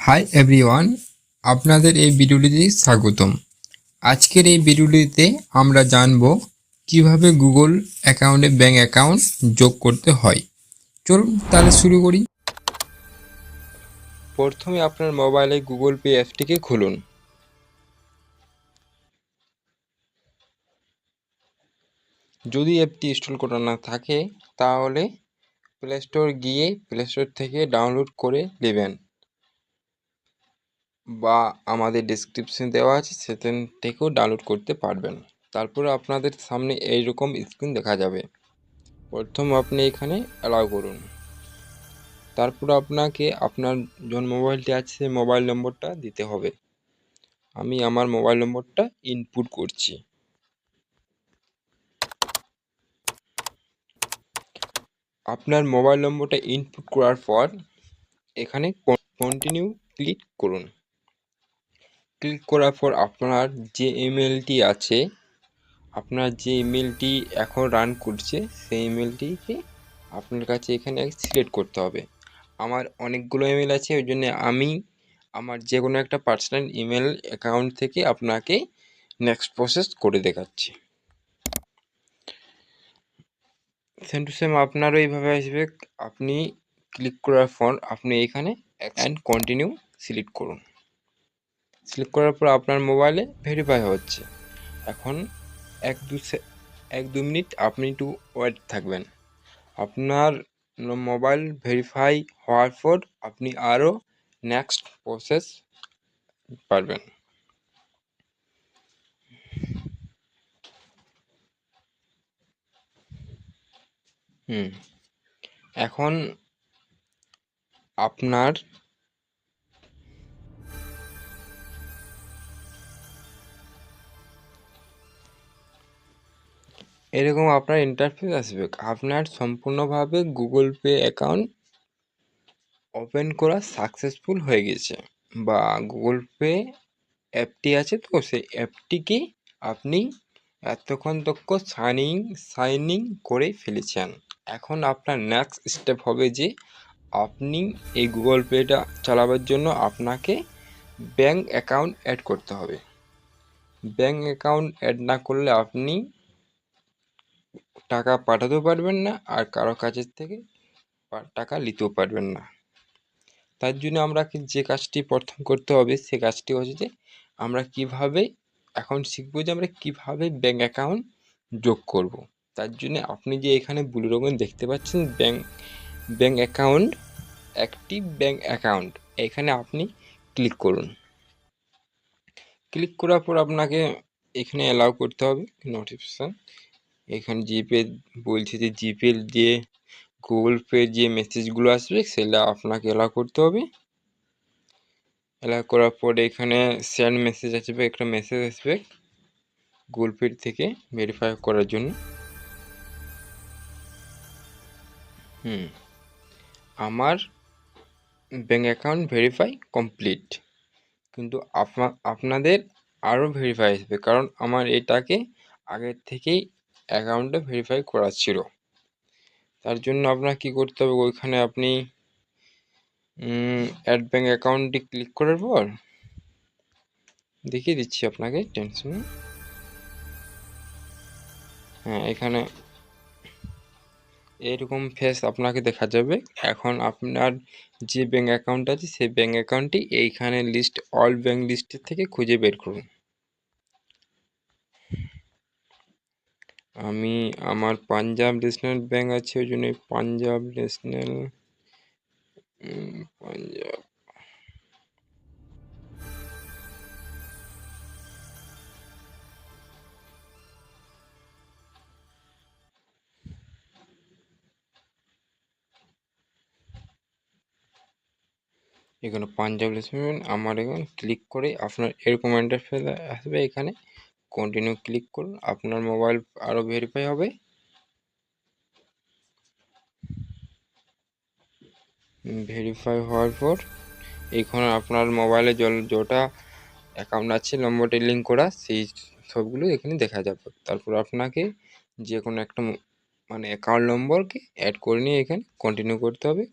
Hi everyone, আপনাদের এই ভিডিওটিতে স্বাগতম। আজকের এই ভিডিওটিতে আমরা জানব কিভাবে গুগল অ্যাকাউন্টে ব্যাঙ্ক অ্যাকাউন্ট যোগ করতে হয়। চলুন তাহলে শুরু করি। প্রথমে আপনার মোবাইলে গুগল পে অ্যাপটিকে খুলুন। যদি অ্যাপটি ইনস্টল করা না থাকে তাহলে প্লে স্টোর গিয়ে প্লে স্টোর থেকে ডাউনলোড করে নেবেন, বা আমাদের ডেসক্রিপশন দেওয়া আছে সেখান থেকেও ডাউনলোড করতে পারবেন। তারপরে আপনাদের সামনে এইরকম স্ক্রিন দেখা যাবে। প্রথম আপনি এখানে অ্যালাউ করুন। তারপর আপনাকে আপনার যখন মোবাইলটি আছে সেই মোবাইল নম্বরটা দিতে হবে। আমি আমার মোবাইল নম্বরটা ইনপুট করছি। আপনার মোবাইল নম্বরটা ইনপুট করার পর এখানে কন্টিনিউ ক্লিক করুন। ক্লিক করার পর আপনার যে ইমেলটি আছে, আপনার যে ইমেলটি এখন রান করছে সেই ইমেলটিকে আপনার কাছে এখানে সিলেক্ট করতে হবে। আমার অনেকগুলো ইমেল আছে, ওই জন্য আমি আমার যে কোনো একটা পার্সোনাল ইমেল অ্যাকাউন্ট থেকে আপনাকে নেক্সট প্রসেস করে দেখাচ্ছি। সেম টু সেম আপনারও এইভাবে আসবে। আপনি ক্লিক করার পর আপনি এখানে অ্যান্ড কন্টিনিউ সিলেক্ট করুন। সিলেক্ট করার পর আপনার মোবাইলে ভেরিফাই হচ্ছে। এখন এক দু মিনিট আপনি একটু ওয়েট থাকবেন। আপনার মোবাইল ভেরিফাই হওয়ার পর আপনি আরও নেক্সট প্রসেস পারবেন। এখন আপনার এরকম আপনার ইন্টারফেস আসবে। আপনার সম্পূর্ণভাবে গুগল পে অ্যাকাউন্ট ওপেন করা সাকসেসফুল হয়ে গেছে, বা গুগল পে অ্যাপটি আছে তো সেই অ্যাপটিকে আপনি এতক্ষণ তক সাইন ইন করে ফেলেছেন। এখন আপনার নেক্সট স্টেপ হবে যে আপনি এই গুগল পেটা চালাবার জন্য আপনাকে ব্যাঙ্ক অ্যাকাউন্ট অ্যাড করতে হবে। ব্যাঙ্ক অ্যাকাউন্ট অ্যাড না করলে আপনি টাকা পাঠাতেও পারবেন না, আর কারো কাছের থেকে টাকা নিতেও পারবেন না। তার জন্য আমরা যে কাজটি প্রথম করতে হবে সে কাজটি হচ্ছে যে আমরা কিভাবে এখন শিখবো যে আমরা কিভাবে ব্যাঙ্ক অ্যাকাউন্ট যোগ করব। তার জন্য আপনি যে এখানে ব্লু রঙের দেখতে পাচ্ছেন bank account, active bank account, এখানে আপনি ক্লিক করুন। ক্লিক করার পর আপনাকে এখানে অ্যালাউ করতে হবে নোটিফিকেশান। এখানে জিপে বলছে যে জিপে যে গুগল পে যে মেসেজগুলো আসবে সেটা আপনাকে অ্যালাউ করতে হবে। অ্যালাউ করার পরে এখানে সেন্ড মেসেজ আসবে, একটা মেসেজ আসবে গুগল পে থেকে ভেরিফাই করার জন্য। আমার ব্যাঙ্ক অ্যাকাউন্ট ভেরিফাই কমপ্লিট, কিন্তু আপনাদের আরও ভেরিফাই আসবে, কারণ আমার এটাকে আগের থেকেই অ্যাকাউন্টটা ভেরিফাই করা ছিল। তার জন্য আপনার কি করতে হবে, ওইখানে আপনি অ্যাড ব্যাঙ্ক অ্যাকাউন্টটি ক্লিক করার পর দেখিয়ে দিচ্ছি আপনাকে, টেনশন। হ্যাঁ, এখানে এরকম ফেস আপনাকে দেখা যাবে। এখন আপনার যে ব্যাঙ্ক অ্যাকাউন্ট আছে সেই ব্যাঙ্ক অ্যাকাউন্টটি এইখানে লিস্ট অল ব্যাঙ্ক লিস্টের থেকে খুঁজে বের করুন। আমি আমার পাঞ্জাব ন্যাশনাল ব্যাঙ্ক আছে, ওই জন্য পাঞ্জাব ন্যাশনাল পাঞ্জাব এখানে পাঞ্জাব ন্যাশনাল আমার এখানে ক্লিক করে আপনার এরকম ইন্টারফেস আসবে। এখানে কন্টিনিউ ক্লিক করুন, আপনার মোবাইল আরও ভেরিফাই হবে। ভেরিফাই হওয়ার পর এখানে আপনার মোবাইলে যেটা অ্যাকাউন্ট আছে নম্বরটি লিঙ্ক করা সেই সবগুলো এখানে দেখা যাবে। তারপর আপনাকে যে কোনো একটা মানে অ্যাকাউন্ট নম্বরকে অ্যাড করে নিয়ে এখানে কন্টিনিউ করতে হবে।